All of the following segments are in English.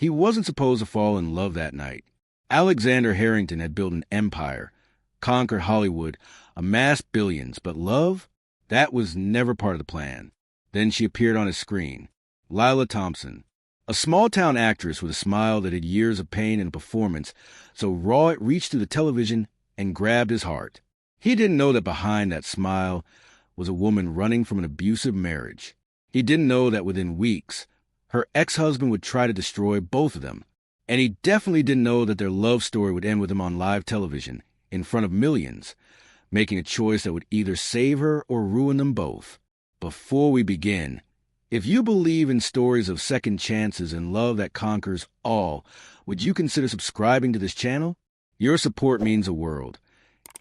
He wasn't supposed to fall in love that night. Alexander Harrington had built an empire, conquered Hollywood, amassed billions, but love? That was never part of the plan. Then she appeared on his screen. Lila Thompson, a small-town actress with a smile that had years of pain in a performance, so raw it reached through the television and grabbed his heart. He didn't know that behind that smile was a woman running from an abusive marriage. He didn't know that within weeks, her ex-husband would try to destroy both of them. And he definitely didn't know that their love story would end with him on live television, in front of millions, making a choice that would either save her or ruin them both. Before we begin, if you believe in stories of second chances and love that conquers all, would you consider subscribing to this channel? Your support means the world,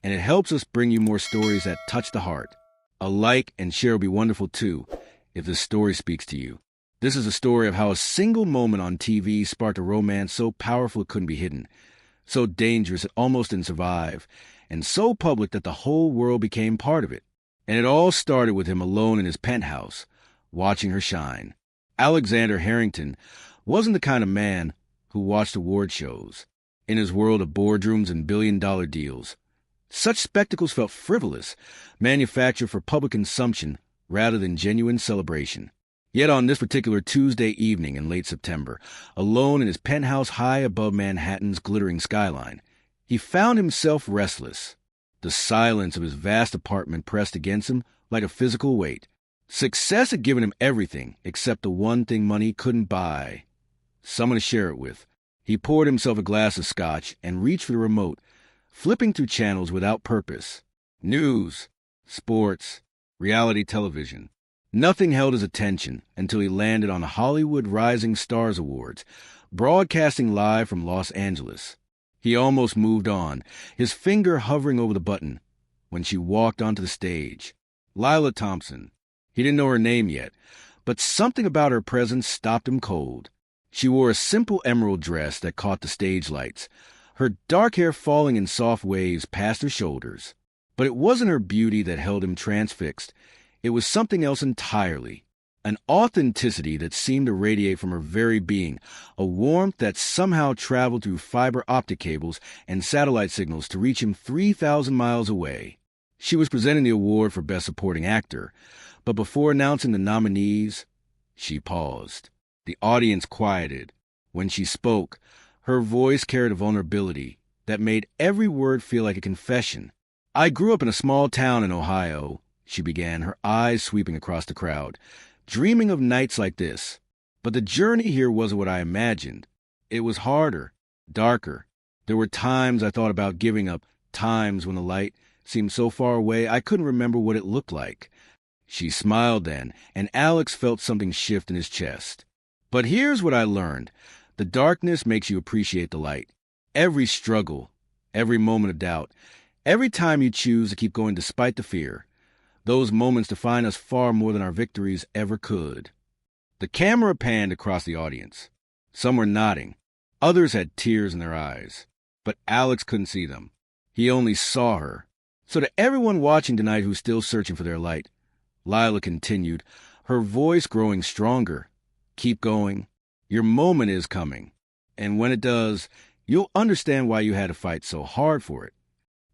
and it helps us bring you more stories that touch the heart. A like and share will be wonderful too, if this story speaks to you. This is a story of how a single moment on TV sparked a romance so powerful it couldn't be hidden, so dangerous it almost didn't survive, and so public that the whole world became part of it. And it all started with him alone in his penthouse, watching her shine. Alexander Harrington wasn't the kind of man who watched award shows. In his world of boardrooms and billion-dollar deals, such spectacles felt frivolous, manufactured for public consumption rather than genuine celebration. Yet on this particular Tuesday evening in late September, alone in his penthouse high above Manhattan's glittering skyline, he found himself restless. The silence of his vast apartment pressed against him like a physical weight. Success had given him everything except the one thing money couldn't buy: someone to share it with. He poured himself a glass of scotch and reached for the remote, flipping through channels without purpose. News, sports, reality television. Nothing held his attention until he landed on the Hollywood Rising Stars Awards, broadcasting live from Los Angeles. He almost moved on, his finger hovering over the button, when she walked onto the stage. Lila Thompson. He didn't know her name yet, but something about her presence stopped him cold. She wore a simple emerald dress that caught the stage lights, her dark hair falling in soft waves past her shoulders. But it wasn't her beauty that held him transfixed. It was something else entirely, an authenticity that seemed to radiate from her very being, a warmth that somehow traveled through fiber optic cables and satellite signals to reach him 3,000 miles away. She was presenting the award for Best Supporting Actor, but before announcing the nominees, she paused. The audience quieted. When she spoke, her voice carried a vulnerability that made every word feel like a confession. "I grew up in a small town in Ohio," she began, her eyes sweeping across the crowd, "dreaming of nights like this. But the journey here wasn't what I imagined. It was harder, darker. There were times I thought about giving up, times when the light seemed so far away I couldn't remember what it looked like." She smiled then, and Alex felt something shift in his chest. "But here's what I learned. The darkness makes you appreciate the light. Every struggle, every moment of doubt, every time you choose to keep going despite the fear. Those moments define us far more than our victories ever could." The camera panned across the audience. Some were nodding. Others had tears in their eyes. But Alex couldn't see them. He only saw her. So to everyone watching tonight who's still searching for their light, Lila continued, her voice growing stronger. "Keep going. Your moment is coming. And when it does, you'll understand why you had to fight so hard for it."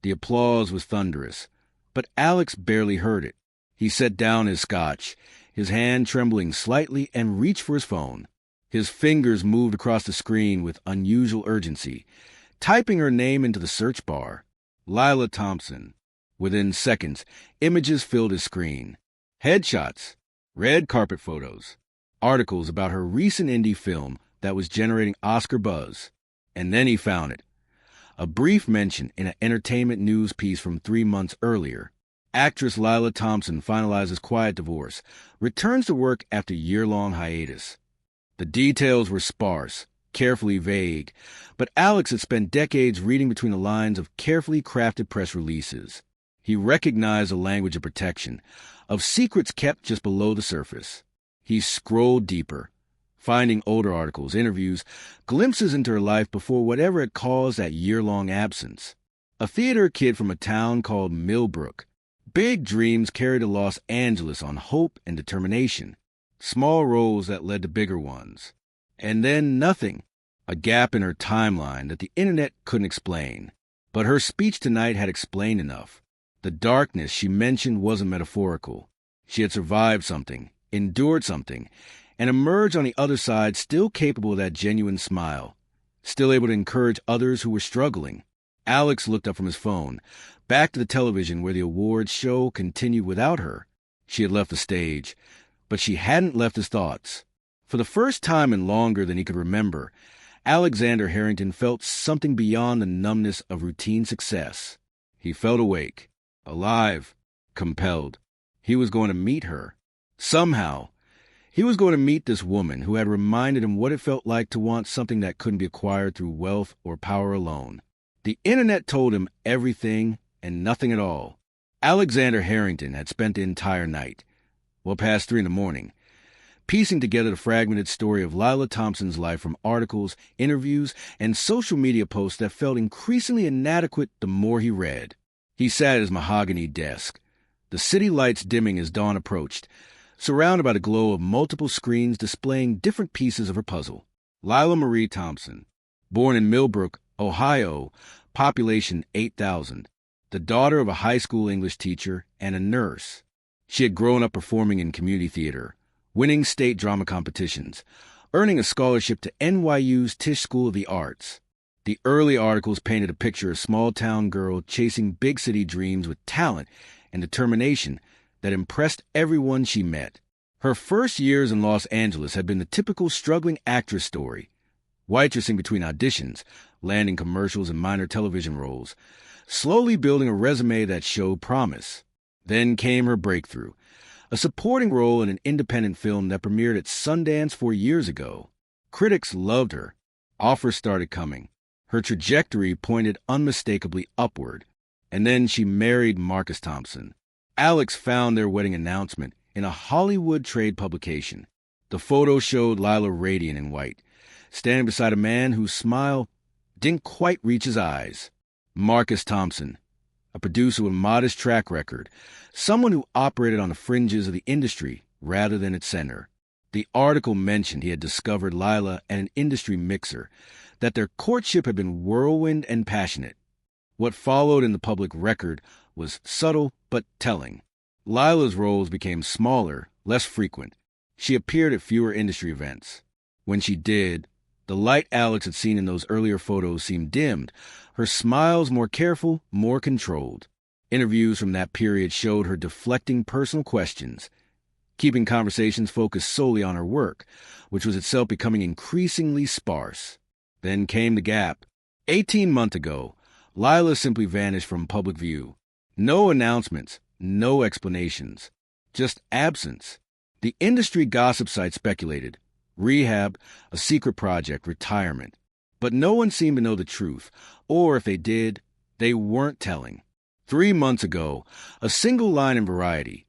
The applause was thunderous, but Alex barely heard it. He set down his scotch, his hand trembling slightly, and reached for his phone. His fingers moved across the screen with unusual urgency, typing her name into the search bar. Lila Thompson. Within seconds, images filled his screen. Headshots, red carpet photos, articles about her recent indie film that was generating Oscar buzz. And then he found it. A brief mention in an entertainment news piece from 3 months earlier. Actress Lila Thompson finalizes quiet divorce, returns to work after year-long hiatus. The details were sparse, carefully vague, but Alex had spent decades reading between the lines of carefully crafted press releases. He recognized the language of protection, of secrets kept just below the surface. He scrolled deeper, finding older articles, interviews, glimpses into her life before whatever had caused that year-long absence. A theater kid from a town called Millbrook. Big dreams carried to Los Angeles on hope and determination. Small roles that led to bigger ones. And then nothing. a gap in her timeline that the internet couldn't explain. But her speech tonight had explained enough. The darkness she mentioned wasn't metaphorical. She had survived something, endured something, and emerged on the other side still capable of that genuine smile, still able to encourage others who were struggling. Alex looked up from his phone, back to the television where the awards show continued without her. She had left the stage, but she hadn't left his thoughts. For the first time in longer than he could remember, Alexander Harrington felt something beyond the numbness of routine success. He felt awake, alive, compelled. He was going to meet her. Somehow, he was going to meet this woman who had reminded him what it felt like to want something that couldn't be acquired through wealth or power alone. The internet told him everything and nothing at all. Alexander Harrington had spent the entire night, well past 3 a.m, piecing together the fragmented story of Lila Thompson's life from articles, interviews, and social media posts that felt increasingly inadequate the more he read. He sat at his mahogany desk, the city lights dimming as dawn approached, surrounded by the glow of multiple screens displaying different pieces of her puzzle. Lila Marie Thompson, born in Millbrook, Ohio, population 8,000, the daughter of a high school English teacher and a nurse. She had grown up performing in community theater, winning state drama competitions, earning a scholarship to NYU's Tisch School of the Arts. The early articles painted a picture of a small-town girl chasing big-city dreams with talent and determination that impressed everyone she met. Her first years in Los Angeles had been the typical struggling actress story, waitressing between auditions, landing commercials and minor television roles, slowly building a resume that showed promise. Then came her breakthrough, a supporting role in an independent film that premiered at Sundance 4 years ago. Critics loved her. Offers started coming. Her trajectory pointed unmistakably upward. And then she married Marcus Thompson. Alex found their wedding announcement in a Hollywood trade publication. The photo showed Lila radiant in white, standing beside a man whose smile didn't quite reach his eyes. Marcus Thompson, a producer with a modest track record, someone who operated on the fringes of the industry rather than its center. The article mentioned he had discovered Lila at an industry mixer, that their courtship had been whirlwind and passionate. What followed in the public record was subtle but telling. Lila's roles became smaller, less frequent. She appeared at fewer industry events. When she did, the light Alex had seen in those earlier photos seemed dimmed, her smiles more careful, more controlled. Interviews from that period showed her deflecting personal questions, keeping conversations focused solely on her work, which was itself becoming increasingly sparse. Then came the gap. 18 months ago, Lila simply vanished from public view. No announcements, no explanations, just absence. The industry gossip site speculated. Rehab, a secret project, retirement. But no one seemed to know the truth, or if they did, they weren't telling. 3 months ago, a single line in Variety.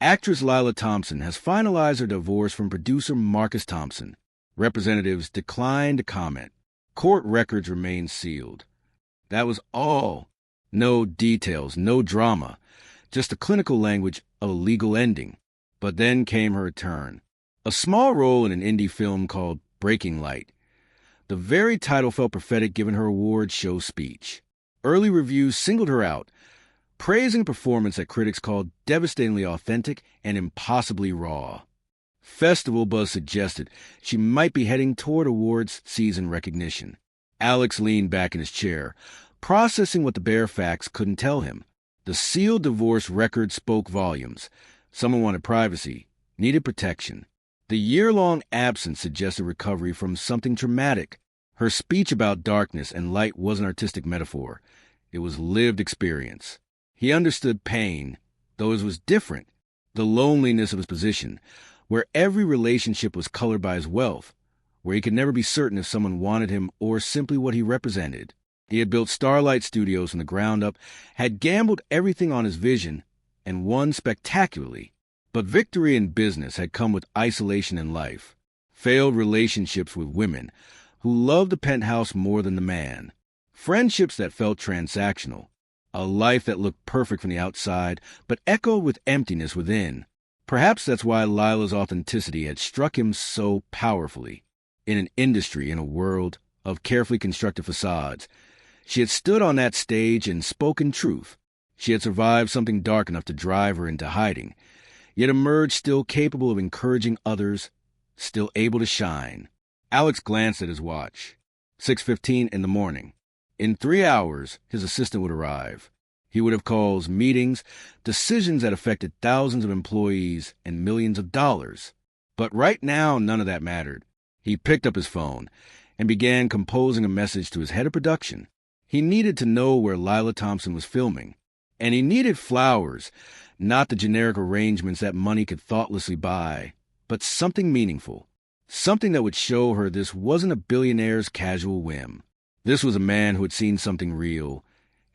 Actress Lila Thompson has finalized her divorce from producer Marcus Thompson. Representatives declined to comment. Court records remained sealed. That was all. No details, no drama, just the clinical language of a legal ending. But then came her return. A small role in an indie film called Breaking Light. The very title felt prophetic given her award show speech. Early reviews singled her out, praising a performance that critics called devastatingly authentic and impossibly raw. Festival buzz suggested she might be heading toward awards season recognition. Alex leaned back in his chair, processing what the bare facts couldn't tell him. The sealed divorce record spoke volumes. Someone wanted privacy, needed protection. The year-long absence suggested recovery from something traumatic. Her speech about darkness and light wasn't artistic metaphor. It was lived experience. He understood pain, though his was different. The loneliness of his position, where every relationship was colored by his wealth, where he could never be certain if someone wanted him or simply what he represented. He had built Starlight Studios from the ground up, had gambled everything on his vision, and won spectacularly. But victory in business had come with isolation in life, failed relationships with women who loved the penthouse more than the man, friendships that felt transactional, a life that looked perfect from the outside but echoed with emptiness within. Perhaps that's why Lila's authenticity had struck him so powerfully. In an industry, in a world, of carefully constructed facades. She had stood on that stage and spoken truth. She had survived something dark enough to drive her into hiding, yet emerged still capable of encouraging others, still able to shine. Alex glanced at his watch. 6:15 in the morning. In 3 hours, his assistant would arrive. He would have calls, meetings, decisions that affected thousands of employees and millions of dollars. But right now, none of that mattered. He picked up his phone and began composing a message to his head of production. He needed to know where Lila Thompson was filming. And he needed flowers, not the generic arrangements that money could thoughtlessly buy, but something meaningful. Something that would show her this wasn't a billionaire's casual whim. This was a man who had seen something real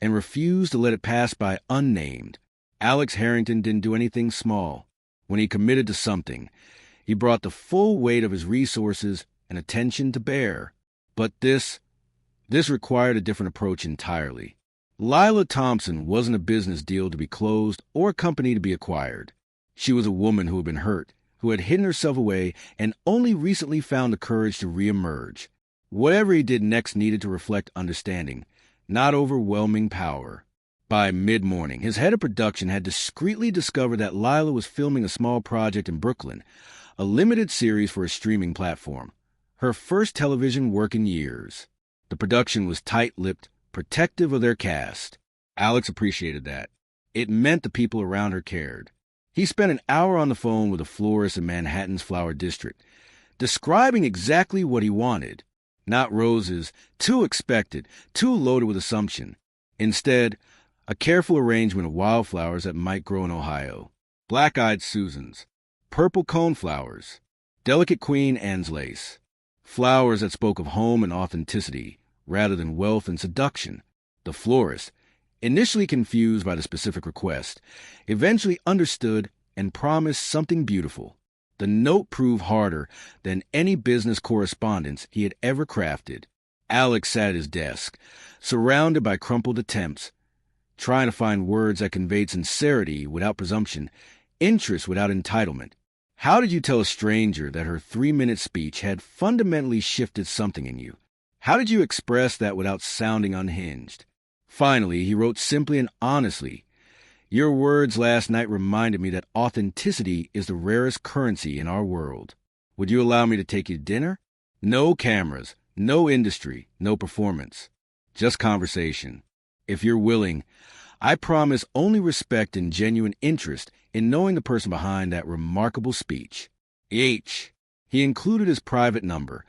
and refused to let it pass by unnamed. Alex Harrington didn't do anything small. When he committed to something, he brought the full weight of his resources and attention to bear. But this required a different approach entirely. Lila Thompson wasn't a business deal to be closed or a company to be acquired. She was a woman who had been hurt, who had hidden herself away and only recently found the courage to reemerge. Whatever he did next needed to reflect understanding, not overwhelming power. By mid-morning, his head of production had discreetly discovered that Lila was filming a small project in Brooklyn, a limited series for a streaming platform. Her first television work in years. The production was tight-lipped, protective of their cast. Alex appreciated that. It meant the people around her cared. He spent an hour on the phone with a florist in Manhattan's Flower District, describing exactly what he wanted. Not roses, too expected, too loaded with assumption. Instead, a careful arrangement of wildflowers that might grow in Ohio. Black-eyed Susans, purple coneflowers, delicate Queen Anne's lace. Flowers that spoke of home and authenticity, rather than wealth and seduction. The florist, initially confused by the specific request, eventually understood and promised something beautiful. The note proved harder than any business correspondence he had ever crafted. Alex sat at his desk, surrounded by crumpled attempts, trying to find words that conveyed sincerity without presumption, interest without entitlement. How did you tell a stranger that her 3-minute speech had fundamentally shifted something in you? How did you express that without sounding unhinged? Finally, he wrote simply and honestly, "Your words last night reminded me that authenticity is the rarest currency in our world. Would you allow me to take you to dinner? No cameras, no industry, no performance. Just conversation. If you're willing, I promise only respect and genuine interest in knowing the person behind that remarkable speech." H. He included his private number,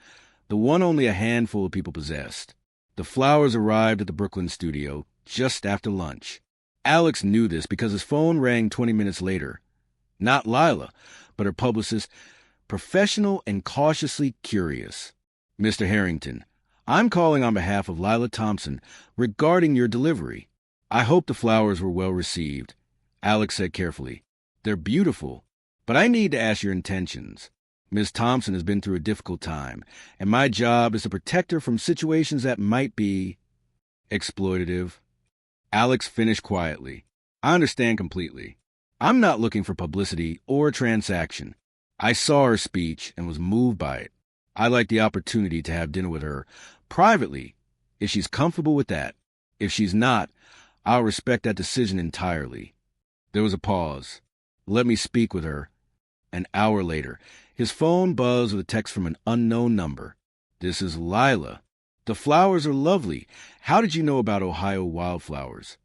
the one only a handful of people possessed. The flowers arrived at the Brooklyn studio just after lunch. Alex knew this because his phone rang 20 minutes later. Not Lila, but her publicist, professional and cautiously curious. "Mr. Harrington, I'm calling on behalf of Lila Thompson regarding your delivery. I hope the flowers were well received," Alex said carefully. "They're beautiful, but I need to ask your intentions. Ms. Thompson has been through a difficult time, and my job is to protect her from situations that might be exploitative." Alex finished quietly. "I understand completely. I'm not looking for publicity or a transaction. I saw her speech and was moved by it. I'd like the opportunity to have dinner with her, privately, if she's comfortable with that. If she's not, I'll respect that decision entirely." There was a pause. "Let me speak with her." An hour later, his phone buzzed with a text from an unknown number. "This is Lila. The flowers are lovely. How did you know about Ohio wildflowers?"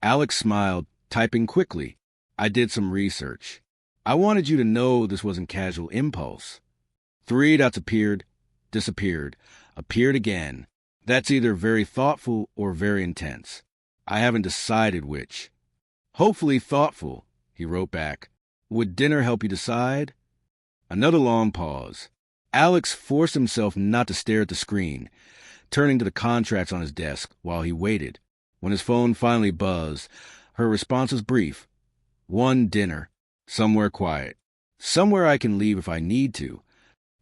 Alex smiled, typing quickly. "I did some research. I wanted you to know this wasn't casual impulse." 3 dots appeared, disappeared, appeared again. "That's either very thoughtful or very intense. I haven't decided which." "Hopefully thoughtful," he wrote back. "Would dinner help you decide?" Another long pause. Alex forced himself not to stare at the screen, turning to the contracts on his desk while he waited. When his phone finally buzzed, her response was brief. "One dinner. Somewhere quiet. Somewhere I can leave if I need to."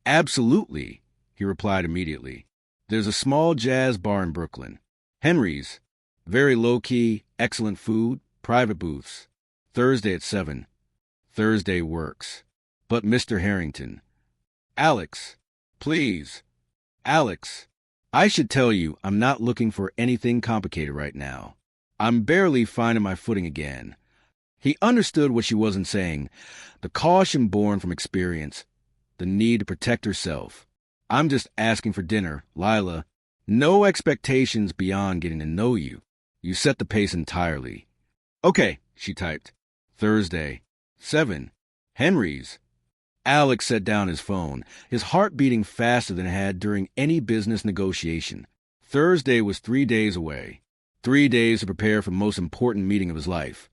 "Absolutely," he replied immediately. "There's a small jazz bar in Brooklyn. Henry's. Very low-key, excellent food, private booths. Thursday at 7. Thursday works. But Mr. Harrington." "Alex. Please. Alex." I should tell you, I'm not looking for anything complicated right now. I'm barely finding my footing again. He understood what she wasn't saying, the caution born from experience, the need to protect herself. I'm just asking for dinner, Lila. No expectations beyond getting to know you. You set the pace entirely. Okay, she typed. Thursday. 7. Henry's. Alex set down his phone, his heart beating faster than it had during any business negotiation. Thursday was 3 days away. 3 days to prepare for the most important meeting of his life.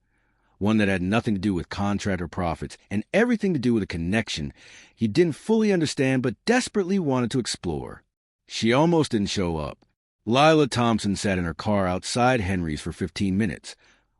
One that had nothing to do with contract or profits, and everything to do with a connection he didn't fully understand but desperately wanted to explore. She almost didn't show up. Lila Thompson sat in her car outside Henry's for 15 minutes,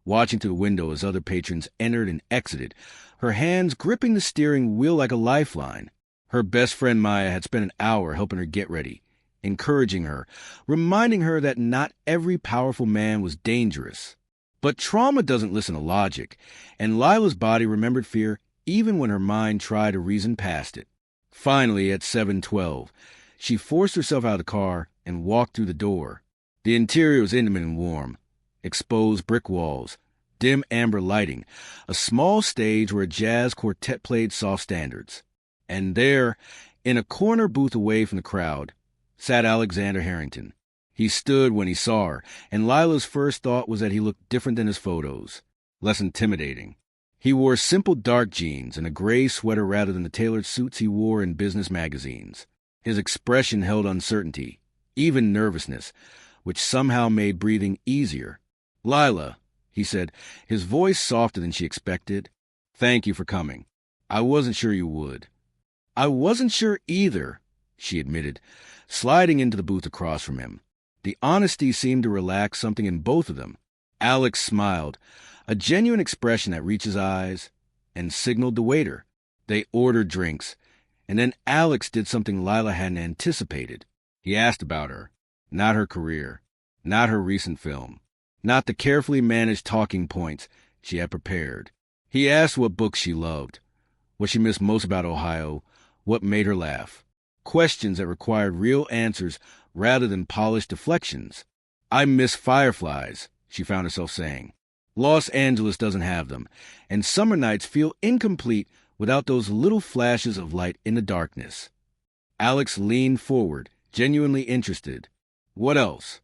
watching through the window as other patrons entered and exited, her hands gripping the steering wheel like a lifeline. Her best friend Maya had spent an hour helping her get ready, encouraging her, reminding her that not every powerful man was dangerous. But trauma doesn't listen to logic, and Lila's body remembered fear even when her mind tried to reason past it. Finally, at 7:12, she forced herself out of the car and walked through the door. The interior was intimate and warm. Exposed brick walls, dim amber lighting, a small stage where a jazz quartet played soft standards. And there, in a corner booth away from the crowd, sat Alexander Harrington. He stood when he saw her, and Lila's first thought was that he looked different than his photos, less intimidating. He wore simple dark jeans and a gray sweater rather than the tailored suits he wore in business magazines. His expression held uncertainty, even nervousness, which somehow made breathing easier. "Lila," he said, his voice softer than she expected. "Thank you for coming. I wasn't sure you would." "I wasn't sure either," she admitted, sliding into the booth across from him. The honesty seemed to relax something in both of them. Alex smiled, a genuine expression that reached his eyes, and signaled the waiter. They ordered drinks, and then Alex did something Lila hadn't anticipated. He asked about her, not her career, not her recent film, not the carefully managed talking points she had prepared. He asked what books she loved, what she missed most about Ohio, what made her laugh. Questions that required real answers rather than polished deflections. "I miss fireflies," she found herself saying. "Los Angeles doesn't have them, and summer nights feel incomplete without those little flashes of light in the darkness." Alex leaned forward, genuinely interested. "What else?"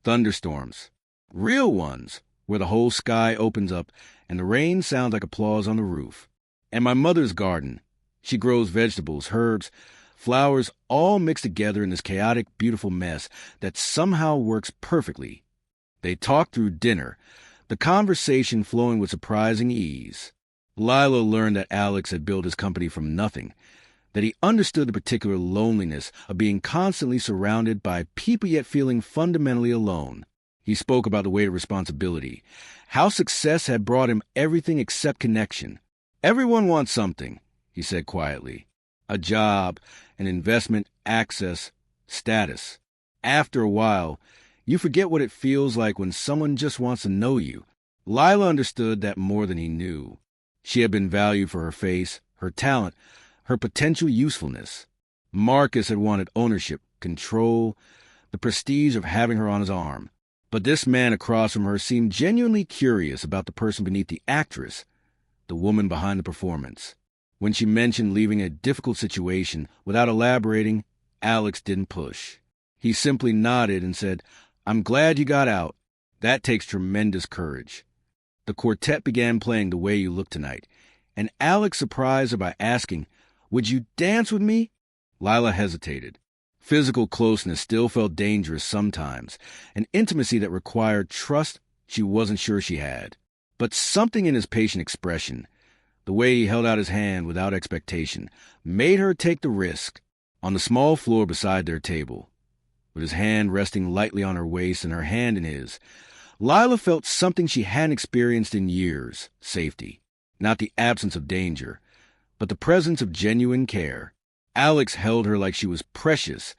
"Thunderstorms. Real ones, where the whole sky opens up and the rain sounds like applause on the roof. And my mother's garden. She grows vegetables, herbs, flowers, all mixed together in this chaotic, beautiful mess that somehow works perfectly." They talked through dinner, the conversation flowing with surprising ease. Lila learned that Alex had built his company from nothing, that he understood the particular loneliness of being constantly surrounded by people yet feeling fundamentally alone. He spoke about the weight of responsibility, how success had brought him everything except connection. "Everyone wants something," he said quietly. "A job, an investment, access, status. After a while, you forget what it feels like when someone just wants to know you." Lila understood that more than he knew. She had been valued for her face, her talent, her potential usefulness. Marcus had wanted ownership, control, the prestige of having her on his arm. But this man across from her seemed genuinely curious about the person beneath the actress, the woman behind the performance. When she mentioned leaving a difficult situation without elaborating, Alex didn't push. He simply nodded and said, "I'm glad you got out. That takes tremendous courage." The quartet began playing The Way You Look Tonight, and Alex surprised her by asking, "Would you dance with me?" Lila hesitated. Physical closeness still felt dangerous sometimes, an intimacy that required trust she wasn't sure she had. But something in his patient expression, the way he held out his hand without expectation, made her take the risk. On the small floor beside their table, with his hand resting lightly on her waist and her hand in his, Lila felt something she hadn't experienced in years: safety. Not the absence of danger, but the presence of genuine care. Alex held her like she was precious,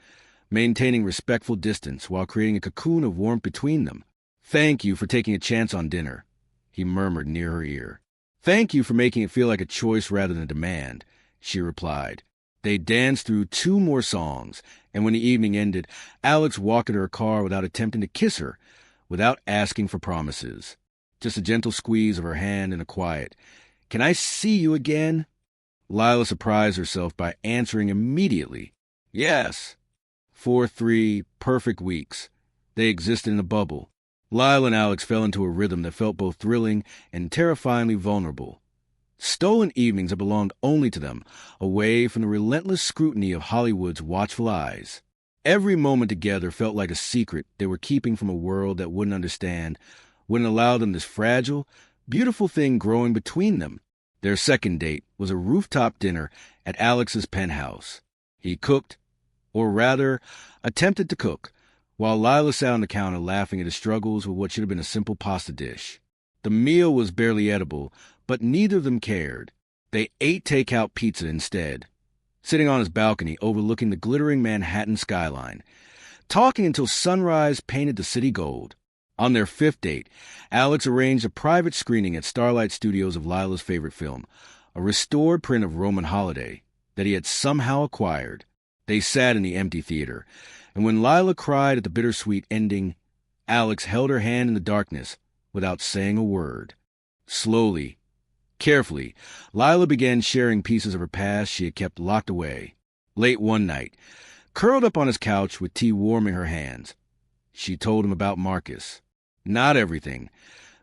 maintaining respectful distance while creating a cocoon of warmth between them. "Thank you for taking a chance on dinner," he murmured near her ear. "Thank you for making it feel like a choice rather than a demand," she replied. They danced through 2 more songs, and when the evening ended, Alex walked into her car without attempting to kiss her, without asking for promises. Just a gentle squeeze of her hand and a quiet, "Can I see you again?" Lila surprised herself by answering immediately, "Yes." 4 perfect weeks. They existed in a bubble. Lila and Alex fell into a rhythm that felt both thrilling and terrifyingly vulnerable. Stolen evenings that belonged only to them, away from the relentless scrutiny of Hollywood's watchful eyes. Every moment together felt like a secret they were keeping from a world that wouldn't understand, wouldn't allow them this fragile, beautiful thing growing between them. Their second date was a rooftop dinner at Alex's penthouse. He cooked, or rather, attempted to cook, while Lila sat on the counter laughing at his struggles with what should have been a simple pasta dish. The meal was barely edible, but neither of them cared. They ate takeout pizza instead, sitting on his balcony overlooking the glittering Manhattan skyline, talking until sunrise painted the city gold. On their 5th date, Alex arranged a private screening at Starlight Studios of Lila's favorite film, a restored print of Roman Holiday that he had somehow acquired. They sat in the empty theater, and when Lila cried at the bittersweet ending, Alex held her hand in the darkness without saying a word. Slowly, carefully, Lila began sharing pieces of her past she had kept locked away. Late one night, curled up on his couch with tea warming her hands, she told him about Marcus. Not everything.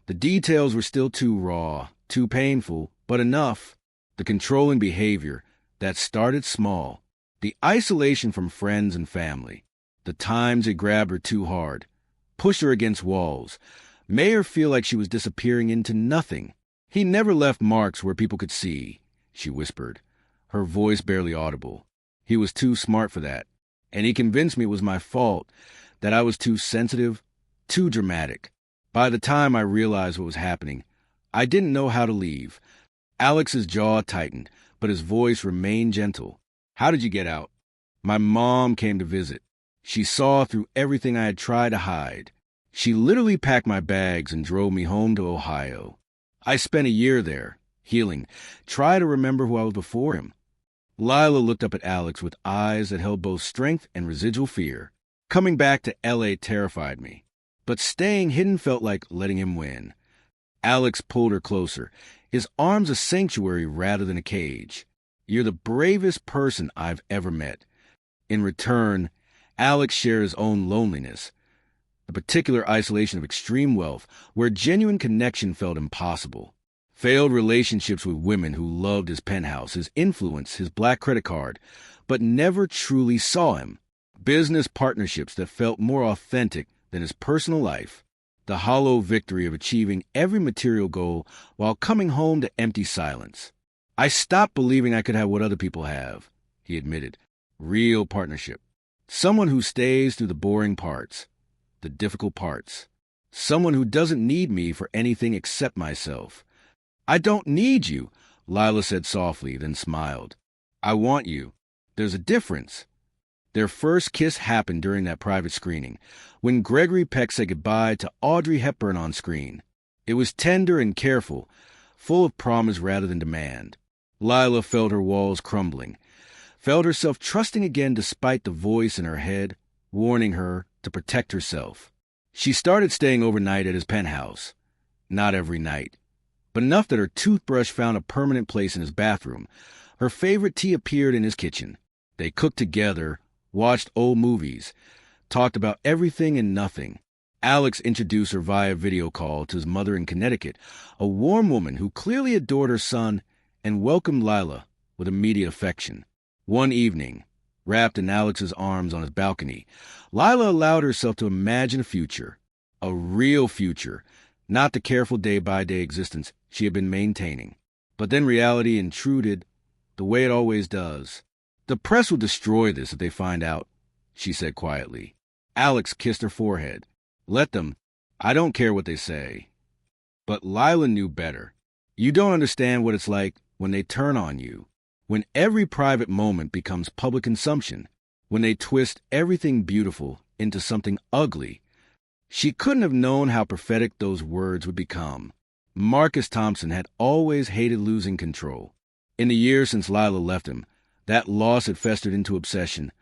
The details were still too raw, too painful, but enough. The controlling behavior that started small. The isolation from friends and family. The times he grabbed her too hard, pushed her against walls, made her feel like she was disappearing into nothing. He never left marks where people could see, she whispered, her voice barely audible. He was too smart for that, and he convinced me it was my fault, that I was too sensitive, too dramatic. By the time I realized what was happening, I didn't know how to leave. Alex's jaw tightened, but his voice remained gentle. "How did you get out?" "My mom came to visit. She saw through everything I had tried to hide. She literally packed my bags and drove me home to Ohio. I spent a year there, healing, try to remember who I was before him." Lila looked up at Alex with eyes that held both strength and residual fear. Coming back to L.A. terrified me, but staying hidden felt like letting him win. Alex pulled her closer, his arms a sanctuary rather than a cage. "You're the bravest person I've ever met." In return, Alex shared his own loneliness, the particular isolation of extreme wealth, where genuine connection felt impossible. Failed relationships with women who loved his penthouse, his influence, his black credit card, but never truly saw him. Business partnerships that felt more authentic than his personal life. The hollow victory of achieving every material goal while coming home to empty silence. "I stopped believing I could have what other people have," he admitted. "Real partnership. Someone who stays through the boring parts, the difficult parts. Someone who doesn't need me for anything except myself." "I don't need you," Lila said softly, then smiled. "I want you. There's a difference." Their first kiss happened during that private screening, when Gregory Peck said goodbye to Audrey Hepburn on screen. It was tender and careful, full of promise rather than demand. Lila felt her walls crumbling, felt herself trusting again despite the voice in her head, warning her to protect herself. She started staying overnight at his penthouse. Not every night, but enough that her toothbrush found a permanent place in his bathroom. Her favorite tea appeared in his kitchen. They cooked together, watched old movies, talked about everything and nothing. Alex introduced her via video call to his mother in Connecticut, a warm woman who clearly adored her son and welcomed Lila with immediate affection. One evening, wrapped in Alex's arms on his balcony, Lila allowed herself to imagine a future, a real future, not the careful day-by-day existence she had been maintaining. But then reality intruded, the way it always does. "The press will destroy this if they find out," she said quietly. Alex kissed her forehead. "Let them. I don't care what they say." But Lila knew better. You don't understand what it's like when they turn on you, when every private moment becomes public consumption, when they twist everything beautiful into something ugly. She couldn't have known how prophetic those words would become. Marcus Thompson had always hated losing control. In the years since Lila left him, That loss had festered into obsession,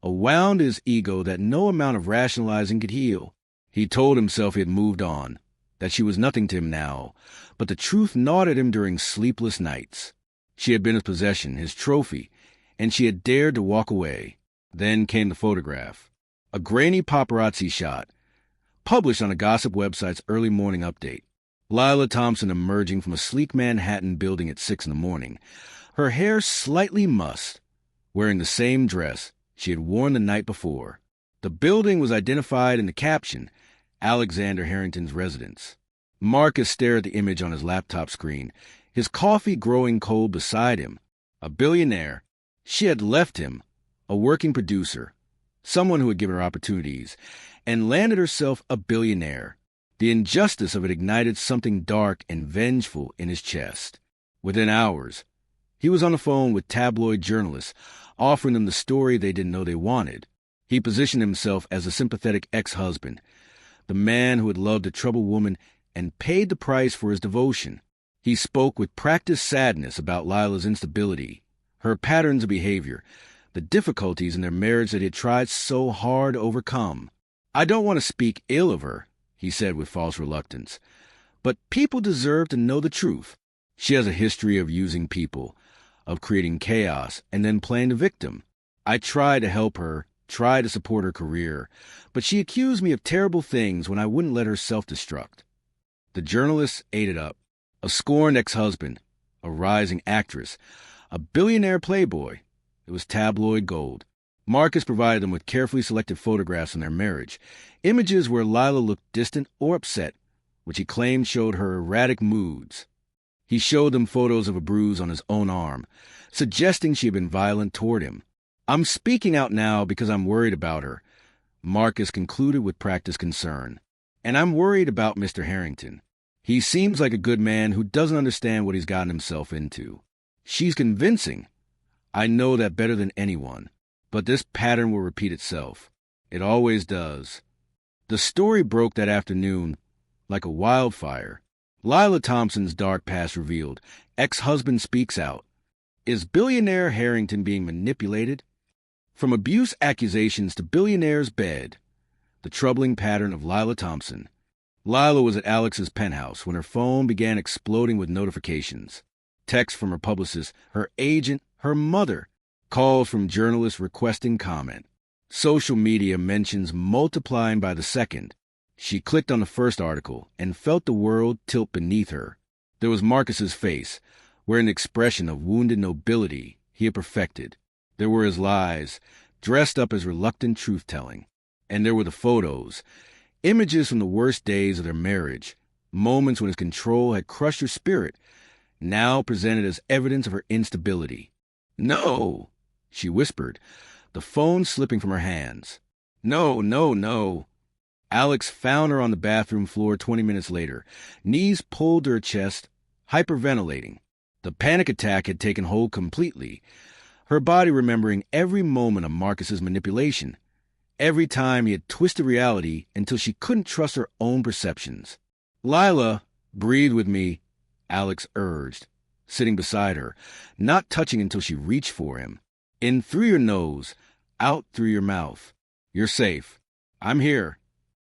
a wound in his ego that no amount of rationalizing could heal. He told himself he had moved on, that she was nothing to him now, but the truth gnawed at him during sleepless nights. She had been his possession, his trophy, and she had dared to walk away. Then came the photograph. A grainy paparazzi shot, published on a gossip website's early morning update. Lila Thompson emerging from a sleek Manhattan building at 6 a.m, her hair slightly mussed, wearing the same dress she had worn the night before. The building was identified in the caption, Alexander Harrington's residence. Marcus stared at the image on his laptop screen, his coffee growing cold beside him. A billionaire. She had left him, a working producer, someone who had given her opportunities, and landed herself a billionaire. The injustice of it ignited something dark and vengeful in his chest. Within hours, he was on the phone with tabloid journalists, offering them the story they didn't know they wanted. He positioned himself as a sympathetic ex-husband, the man who had loved a troubled woman and paid the price for his devotion. He spoke with practiced sadness about Lila's instability, her patterns of behavior, the difficulties in their marriage that he had tried so hard to overcome. "I don't want to speak ill of her," he said with false reluctance, "but people deserve to know the truth. She has a history of using people, of creating chaos, and then playing the victim. I tried to help her, tried to support her career, but she accused me of terrible things when I wouldn't let her self-destruct." The journalists ate it up. A scorned ex-husband, a rising actress, a billionaire playboy. It was tabloid gold. Marcus provided them with carefully selected photographs of their marriage, images where Lila looked distant or upset, which he claimed showed her erratic moods. He showed them photos of a bruise on his own arm, suggesting she had been violent toward him. "I'm speaking out now because I'm worried about her," Marcus concluded with practiced concern. "And I'm worried about Mr. Harrington. He seems like a good man who doesn't understand what he's gotten himself into. She's convincing. I know that better than anyone. But this pattern will repeat itself. It always does." The story broke that afternoon like a wildfire. Lila Thompson's dark past revealed. Ex-husband speaks out. Is billionaire Harrington being manipulated? From abuse accusations to billionaire's bed. The troubling pattern of Lila Thompson. Lila was at Alex's penthouse when her phone began exploding with notifications. Texts from her publicist, her agent, her mother. Calls from journalists requesting comment. Social media mentions multiplying by the second. She clicked on the first article and felt the world tilt beneath her. There was Marcus's face, wearing an expression of wounded nobility he had perfected. There were his lies, dressed up as reluctant truth-telling. And there were the photos, images from the worst days of their marriage, moments when his control had crushed her spirit, now presented as evidence of her instability. "No," she whispered, the phone slipping from her hands. "No, no, no." Alex found her on the bathroom floor 20 minutes later, knees pulled to her chest, hyperventilating. The panic attack had taken hold completely, her body remembering every moment of Marcus's manipulation, every time he had twisted reality until she couldn't trust her own perceptions. "Lila, breathe with me," Alex urged, sitting beside her, not touching until she reached for him. "In through your nose, out through your mouth. You're safe. I'm here."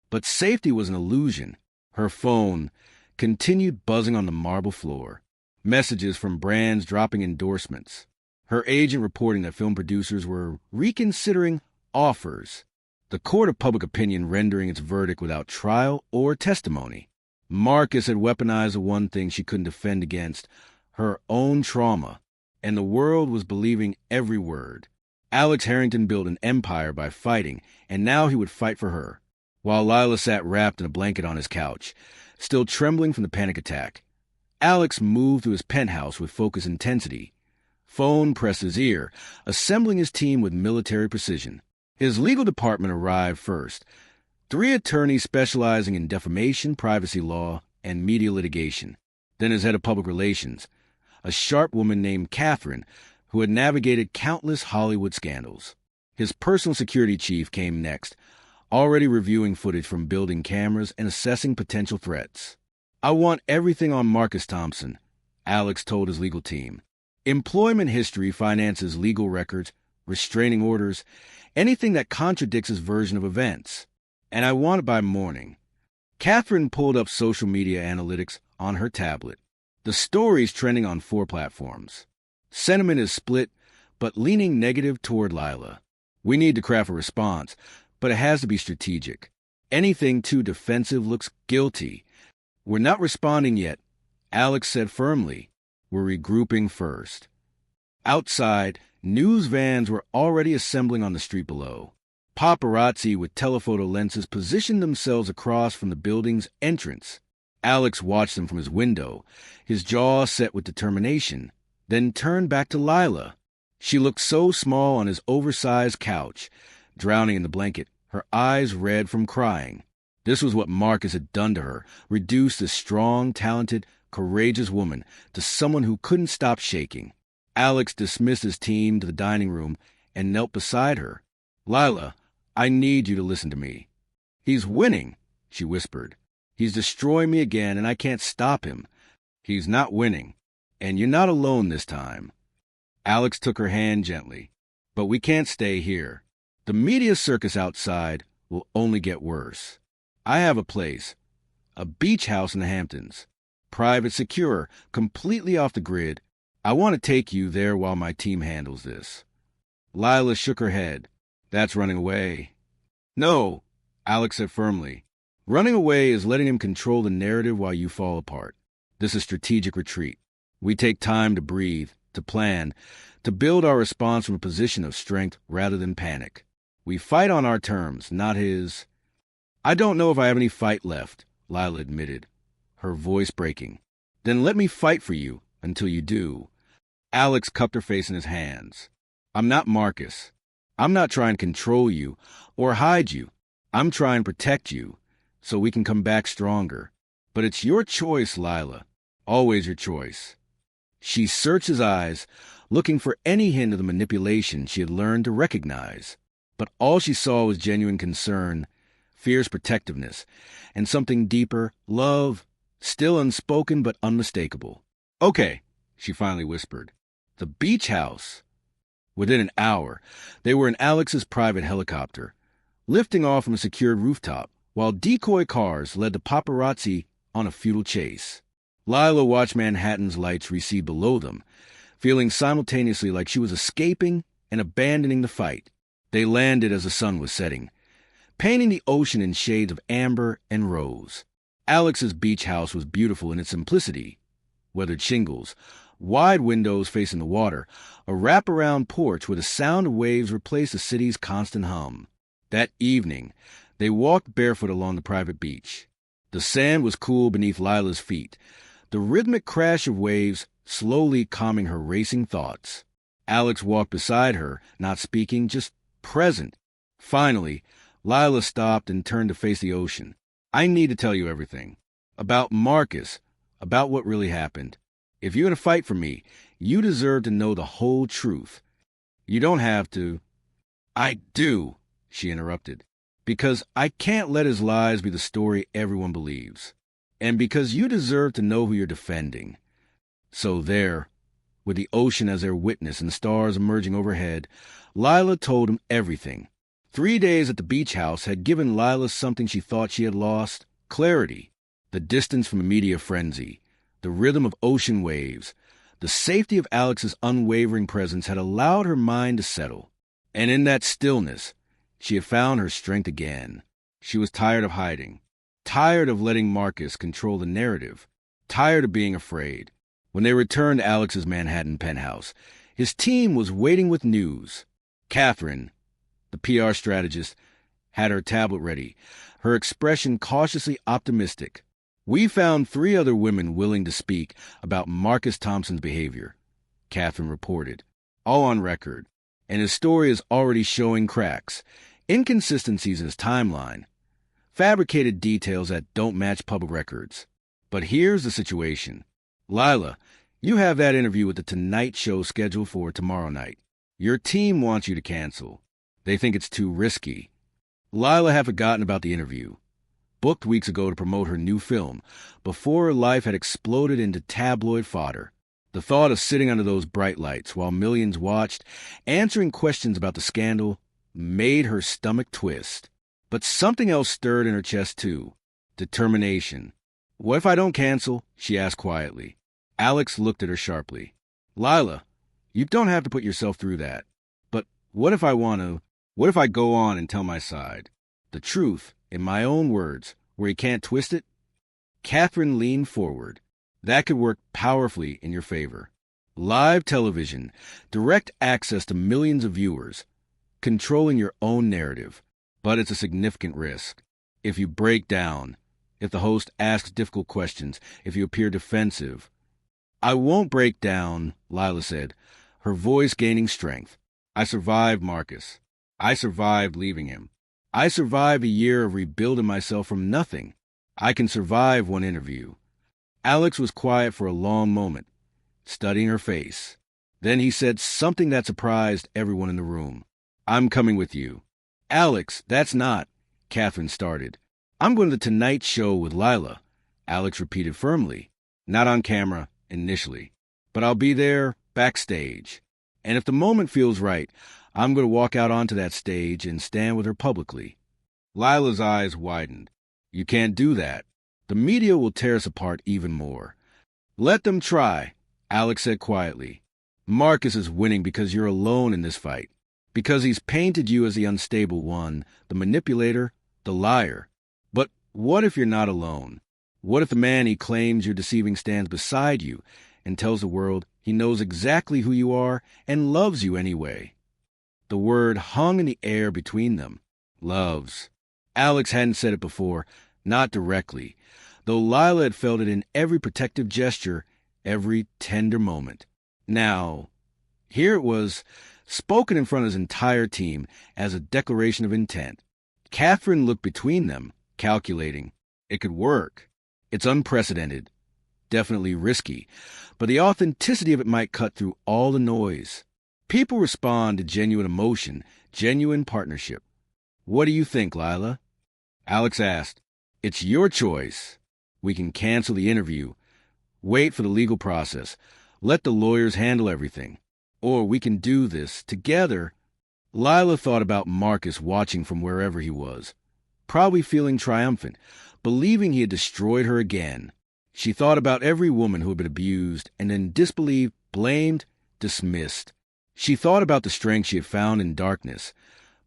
But safety was an illusion. Her phone continued buzzing on the marble floor. Messages from brands dropping endorsements. Her agent reporting that film producers were reconsidering offers. The court of public opinion rendering its verdict without trial or testimony. Marcus had weaponized the one thing she couldn't defend against, her own trauma, and the world was believing every word. Alex Harrington built an empire by fighting, and now he would fight for her. While Lila sat wrapped in a blanket on his couch, still trembling from the panic attack, Alex moved through his penthouse with focused intensity. Phone pressed his ear, assembling his team with military precision. His legal department arrived first, 3 attorneys specializing in defamation, privacy law, and media litigation. Then his head of public relations, a sharp woman named Catherine, who had navigated countless Hollywood scandals. His personal security chief came next, already reviewing footage from building cameras and assessing potential threats. "I want everything on Marcus Thompson," Alex told his legal team. Employment history, finances, legal records, restraining orders, anything that contradicts his version of events. And I want it by morning. Catherine pulled up social media analytics on her tablet. The story's trending on 4 platforms. Sentiment is split, but leaning negative toward Lila. We need to craft a response, but it has to be strategic. Anything too defensive looks guilty. We're not responding yet, Alex said firmly. We're regrouping first. Outside, news vans were already assembling on the street below. Paparazzi with telephoto lenses positioned themselves across from the building's entrance. Alex watched them from his window, his jaw set with determination, then turned back to Lila. She looked so small on his oversized couch, drowning in the blanket, her eyes red from crying. This was what Marcus had done to her, reduced this strong, talented, courageous woman to someone who couldn't stop shaking. Alex dismissed his team to the dining room and knelt beside her. Lila, I need you to listen to me. He's winning, she whispered. He's destroying me again, and I can't stop him. He's not winning, and you're not alone this time. Alex took her hand gently. But we can't stay here. The media circus outside will only get worse. I have a place, a beach house in the Hamptons. Private, secure, completely off the grid. I want to take you there while my team handles this. Lila shook her head. That's running away. No, Alex said firmly. Running away is letting him control the narrative while you fall apart. This is strategic retreat. We take time to breathe, to plan, to build our response from a position of strength rather than panic. We fight on our terms, not his. I don't know if I have any fight left, Lila admitted, her voice breaking. Then let me fight for you until you do. Alex cupped her face in his hands. I'm not Marcus. I'm not trying to control you or hide you. I'm trying to protect you so we can come back stronger. But it's your choice, Lila. Always your choice. She searched his eyes, looking for any hint of the manipulation she had learned to recognize. But all she saw was genuine concern, fierce protectiveness, and something deeper, love, still unspoken but unmistakable. Okay, she finally whispered. The beach house. Within an hour, they were in Alex's private helicopter, lifting off from a secured rooftop, while decoy cars led the paparazzi on a futile chase. Lila watched Manhattan's lights recede below them, feeling simultaneously like she was escaping and abandoning the fight. They landed as the sun was setting, painting the ocean in shades of amber and rose. Alex's beach house was beautiful in its simplicity. Weathered shingles, wide windows facing the water, a wraparound porch where the sound of waves replaced the city's constant hum. That evening, they walked barefoot along the private beach. The sand was cool beneath Lila's feet, the rhythmic crash of waves slowly calming her racing thoughts. Alex walked beside her, not speaking, just present. Finally, Lila stopped and turned to face the ocean. I need to tell you everything. About Marcus, about what really happened. If you're going to fight for me, you deserve to know the whole truth. You don't have to. I do, she interrupted. Because I can't let his lies be the story everyone believes. And because you deserve to know who you're defending. So there, with the ocean as their witness and stars emerging overhead, Lila told him everything. 3 days at the beach house had given Lila something she thought she had lost: clarity, the distance from a media frenzy, the rhythm of ocean waves. The safety of Alex's unwavering presence had allowed her mind to settle. And in that stillness, she had found her strength again. She was tired of hiding, tired of letting Marcus control the narrative, tired of being afraid. When they returned to Alex's Manhattan penthouse, his team was waiting with news. Catherine, the PR strategist, had her tablet ready, her expression cautiously optimistic. We found 3 other women willing to speak about Marcus Thompson's behavior, Catherine reported, all on record, and his story is already showing cracks, inconsistencies in his timeline, fabricated details that don't match public records. But here's the situation. Lila, you have that interview with the Tonight Show scheduled for tomorrow night. Your team wants you to cancel. They think it's too risky. Lila had forgotten about the interview, booked weeks ago to promote her new film, before her life had exploded into tabloid fodder. The thought of sitting under those bright lights while millions watched, answering questions about the scandal, made her stomach twist. But something else stirred in her chest, too. Determination. "What if I don't cancel?" she asked quietly. Alex looked at her sharply. "Lila, you don't have to put yourself through that. But what if I want to? What if I go on and tell my side? The truth, in my own words, where you can't twist it?" Catherine leaned forward. "That could work powerfully in your favor. Live television, direct access to millions of viewers, controlling your own narrative. But it's a significant risk. If you break down, if the host asks difficult questions, if you appear defensive." "I won't break down," Lila said, her voice gaining strength. "I survived Marcus. I survived leaving him. I survived a year of rebuilding myself from nothing. I can survive one interview." Alex was quiet for a long moment, studying her face. Then he said something that surprised everyone in the room. "I'm coming with you." "Alex, that's not," Catherine started. "I'm going to the Tonight Show with Lila," Alex repeated firmly. "Not on camera, initially. But I'll be there, backstage. And if the moment feels right, I'm going to walk out onto that stage and stand with her publicly." Lila's eyes widened. "You can't do that. The media will tear us apart even more." "Let them try," Alex said quietly. "Marcus is winning because you're alone in this fight. Because he's painted you as the unstable one, the manipulator, the liar. But what if you're not alone? What if the man he claims you're deceiving stands beside you and tells the world he knows exactly who you are and loves you anyway?" The word hung in the air between them. Loves. Alex hadn't said it before, not directly, though Lila had felt it in every protective gesture, every tender moment. Now, here it was, spoken in front of his entire team as a declaration of intent. Catherine looked between them, calculating. It could work. It's unprecedented. Definitely risky. But the authenticity of it might cut through all the noise. People respond to genuine emotion, genuine partnership. "What do you think, Lila?" Alex asked. "It's your choice. We can cancel the interview, wait for the legal process, let the lawyers handle everything. Or we can do this together." Lila thought about Marcus watching from wherever he was, probably feeling triumphant, believing he had destroyed her again. She thought about every woman who had been abused and then disbelieved, blamed, dismissed. She thought about the strength she had found in darkness,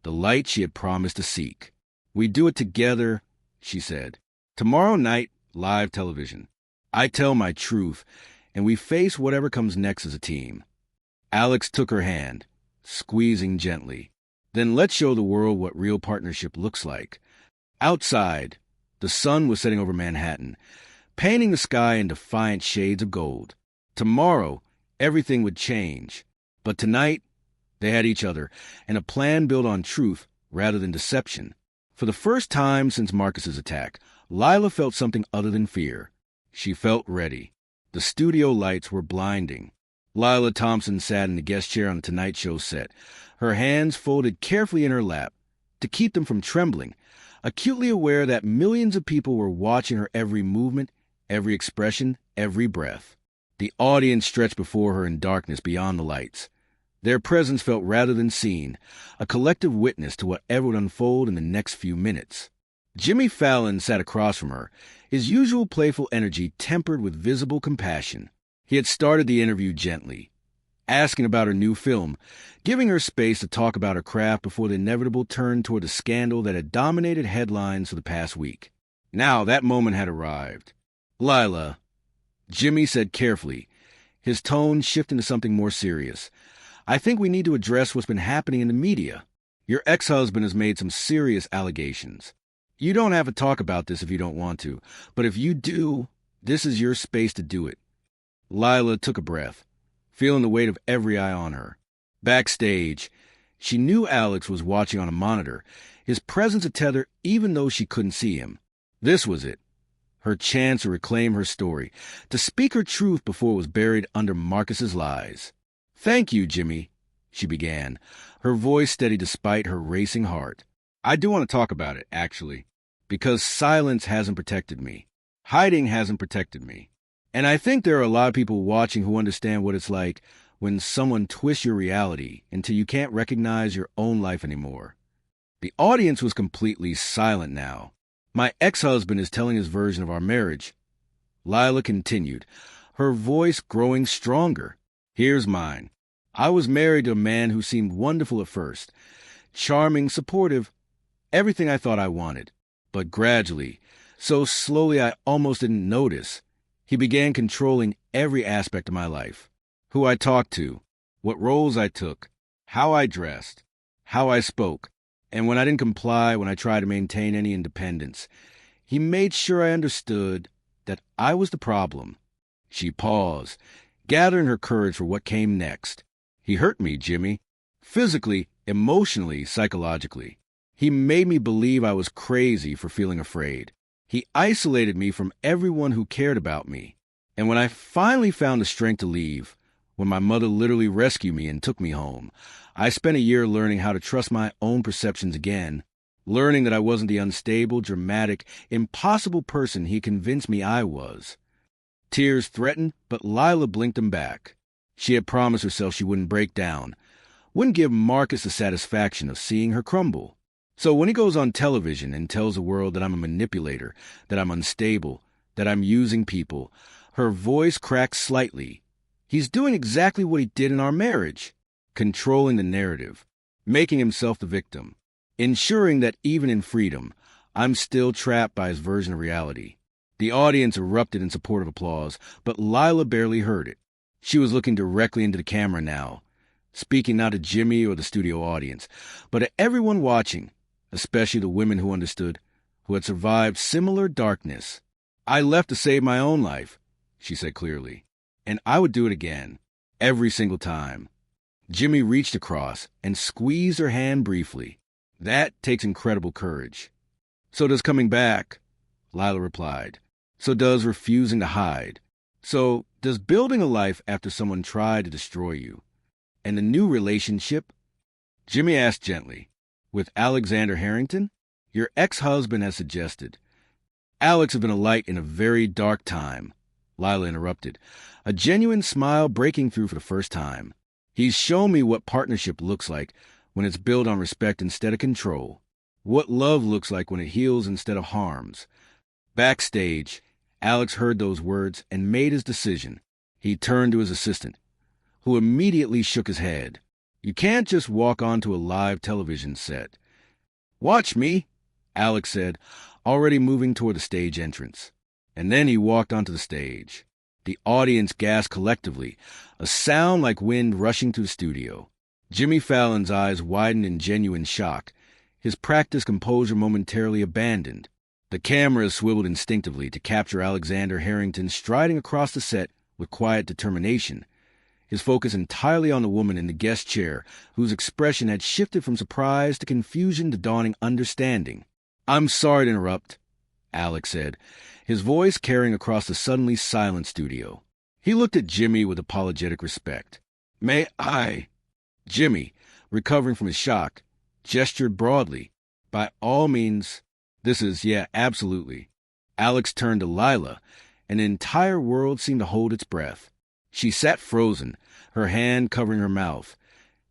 the light she had promised to seek. "We do it together," she said. "Tomorrow night, live television. I tell my truth, and we face whatever comes next as a team." Alex took her hand, squeezing gently. "Then let's show the world what real partnership looks like." Outside, the sun was setting over Manhattan, painting the sky in defiant shades of gold. Tomorrow, everything would change. But tonight, they had each other, and a plan built on truth rather than deception. For the first time since Marcus's attack, Lila felt something other than fear. She felt ready. The studio lights were blinding. Lila Thompson sat in the guest chair on the Tonight Show set, her hands folded carefully in her lap to keep them from trembling, acutely aware that millions of people were watching her every movement, every expression, every breath. The audience stretched before her in darkness beyond the lights. Their presence felt rather than seen, a collective witness to whatever would unfold in the next few minutes. Jimmy Fallon sat across from her, his usual playful energy tempered with visible compassion. He had started the interview gently, asking about her new film, giving her space to talk about her craft before the inevitable turn toward the scandal that had dominated headlines for the past week. Now that moment had arrived. "Lila," Jimmy said carefully, his tone shifting to something more serious, "I think we need to address what's been happening in the media. Your ex-husband has made some serious allegations. You don't have to talk about this if you don't want to, but if you do, this is your space to do it." Lila took a breath, feeling the weight of every eye on her. Backstage, she knew Alex was watching on a monitor, his presence a tether even though she couldn't see him. This was it. Her chance to reclaim her story, to speak her truth before it was buried under Marcus's lies. "Thank you, Jimmy," she began, her voice steady despite her racing heart. "I do want to talk about it, actually, because silence hasn't protected me. Hiding hasn't protected me. And I think there are a lot of people watching who understand what it's like when someone twists your reality until you can't recognize your own life anymore. The audience was completely silent now. My ex-husband is telling his version of our marriage. Lila continued, her voice growing stronger. Here's mine. I was married to a man who seemed wonderful at first. Charming, supportive, everything I thought I wanted. But gradually, so slowly I almost didn't notice, he began controlling every aspect of my life. Who I talked to, what roles I took, how I dressed, how I spoke, and when I didn't comply, when I tried to maintain any independence, he made sure I understood that I was the problem. She paused, gathering her courage for what came next. He hurt me, Jimmy. Physically, emotionally, psychologically. He made me believe I was crazy for feeling afraid. He isolated me from everyone who cared about me. And when I finally found the strength to leave, when my mother literally rescued me and took me home, I spent a year learning how to trust my own perceptions again, learning that I wasn't the unstable, dramatic, impossible person he convinced me I was. Tears threatened, but Lila blinked them back. She had promised herself she wouldn't break down, wouldn't give Marcus the satisfaction of seeing her crumble. So when he goes on television and tells the world that I'm a manipulator, that I'm unstable, that I'm using people, her voice cracks slightly. He's doing exactly what he did in our marriage, controlling the narrative, making himself the victim, ensuring that even in freedom, I'm still trapped by his version of reality. The audience erupted in supportive applause, but Lila barely heard it. She was looking directly into the camera now, speaking not to Jimmy or the studio audience, but to everyone watching, especially the women who understood, who had survived similar darkness. I left to save my own life, she said clearly, and I would do it again, every single time. Jimmy reached across and squeezed her hand briefly. That takes incredible courage. So does coming back, Lila replied. So does refusing to hide. So does building a life after someone tried to destroy you. And the new relationship? Jimmy asked gently, with Alexander Harrington? Your ex-husband has suggested. Alex has been a light in a very dark time, Lila interrupted, a genuine smile breaking through for the first time. He's shown me what partnership looks like when it's built on respect instead of control, what love looks like when it heals instead of harms. Backstage, Alex heard those words and made his decision. He turned to his assistant, who immediately shook his head. You can't just walk onto a live television set. Watch me, Alex said, already moving toward the stage entrance. And then he walked onto the stage. The audience gasped collectively, a sound like wind rushing through the studio. Jimmy Fallon's eyes widened in genuine shock, his practiced composure momentarily abandoned. The camera swiveled instinctively to capture Alexander Harrington striding across the set with quiet determination, his focus entirely on the woman in the guest chair, whose expression had shifted from surprise to confusion to dawning understanding. I'm sorry to interrupt, Alex said, his voice carrying across the suddenly silent studio. He looked at Jimmy with apologetic respect. May I? Jimmy, recovering from his shock, gestured broadly. By all means. Yeah, absolutely. Alex turned to Lila, and the entire world seemed to hold its breath. She sat frozen, her hand covering her mouth,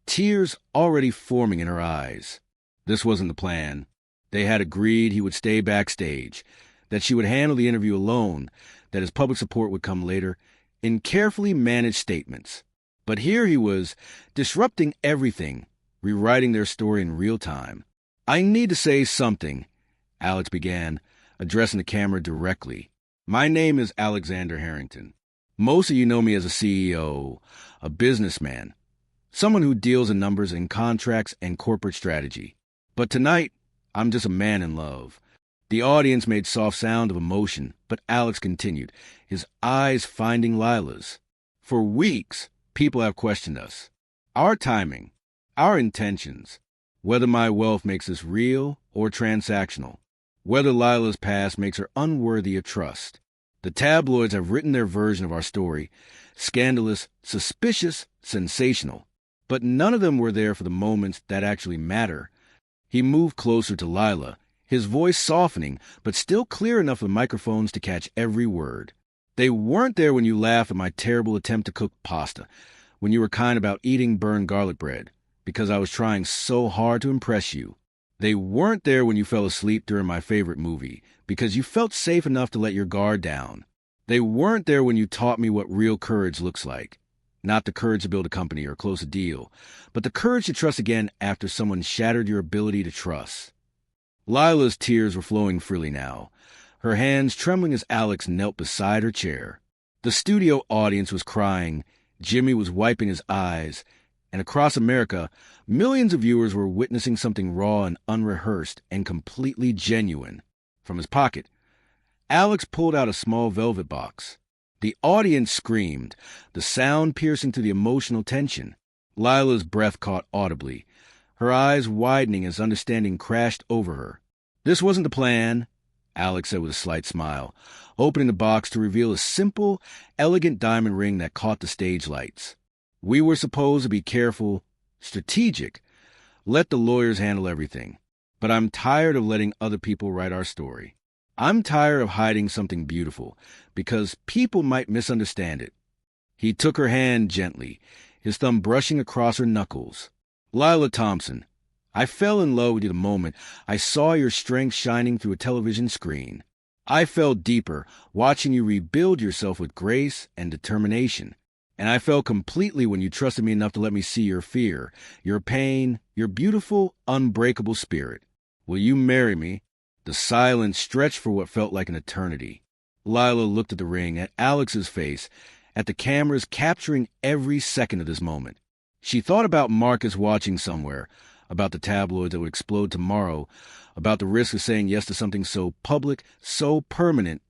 tears already forming in her eyes. This wasn't the plan. They had agreed he would stay backstage, that she would handle the interview alone, that his public support would come later, in carefully managed statements. But here he was, disrupting everything, rewriting their story in real time. I need to say something, Alex began, addressing the camera directly. My name is Alexander Harrington. Most of you know me as a CEO, a businessman, someone who deals in numbers and contracts and corporate strategy. But tonight, I'm just a man in love. The audience made soft sound of emotion, but Alex continued, his eyes finding Lila's. For weeks, people have questioned us. Our timing, our intentions, whether my wealth makes this real or transactional, whether Lila's past makes her unworthy of trust. The tabloids have written their version of our story, scandalous, suspicious, sensational. But none of them were there for the moments that actually matter. He moved closer to Lila, his voice softening, but still clear enough for microphones to catch every word. They weren't there when you laughed at my terrible attempt to cook pasta, when you were kind about eating burned garlic bread, because I was trying so hard to impress you. They weren't there when you fell asleep during my favorite movie, because you felt safe enough to let your guard down. They weren't there when you taught me what real courage looks like. Not the courage to build a company or close a deal, but the courage to trust again after someone shattered your ability to trust. Lila's tears were flowing freely now, her hands trembling as Alex knelt beside her chair. The studio audience was crying, Jimmy was wiping his eyes, and across America, millions of viewers were witnessing something raw and unrehearsed and completely genuine. From his pocket, Alex pulled out a small velvet box. The audience screamed, the sound piercing through the emotional tension. Lila's breath caught audibly, her eyes widening as understanding crashed over her. This wasn't the plan, Alex said with a slight smile, opening the box to reveal a simple, elegant diamond ring that caught the stage lights. We were supposed to be careful, strategic, let the lawyers handle everything. But I'm tired of letting other people write our story. I'm tired of hiding something beautiful, because people might misunderstand it. He took her hand gently, his thumb brushing across her knuckles. Lila Thompson, I fell in love with you the moment I saw your strength shining through a television screen. I fell deeper, watching you rebuild yourself with grace and determination. And I fell completely when you trusted me enough to let me see your fear, your pain, your beautiful, unbreakable spirit. Will you marry me? The silence stretched for what felt like an eternity. Lila looked at the ring, at Alex's face, at the cameras capturing every second of this moment. She thought about Marcus watching somewhere, about the tabloids that would explode tomorrow, about the risk of saying yes to something so public, so permanent,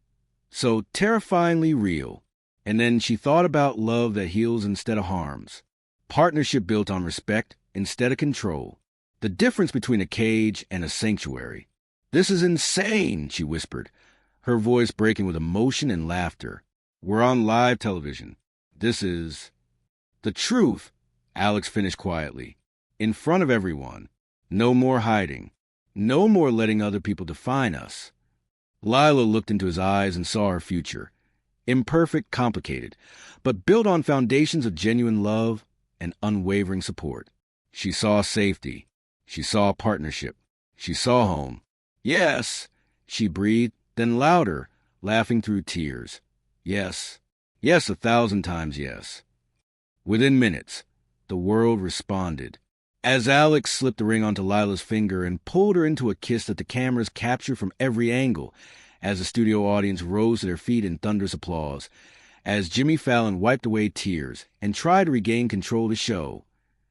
so terrifyingly real. And then she thought about love that heals instead of harms, partnership built on respect instead of control, the difference between a cage and a sanctuary. This is insane, she whispered, her voice breaking with emotion and laughter. We're on live television. This is the truth, Alex finished quietly, in front of everyone. No more hiding. No more letting other people define us. Lila looked into his eyes and saw her future. Imperfect, complicated, but built on foundations of genuine love and unwavering support. She saw safety. She saw partnership. She saw home. Yes, she breathed, then louder, laughing through tears. Yes, yes, 1,000 times yes. Within minutes, the world responded. As Alex slipped the ring onto Lila's finger and pulled her into a kiss that the cameras captured from every angle, as the studio audience rose to their feet in thunderous applause, as Jimmy Fallon wiped away tears and tried to regain control of the show,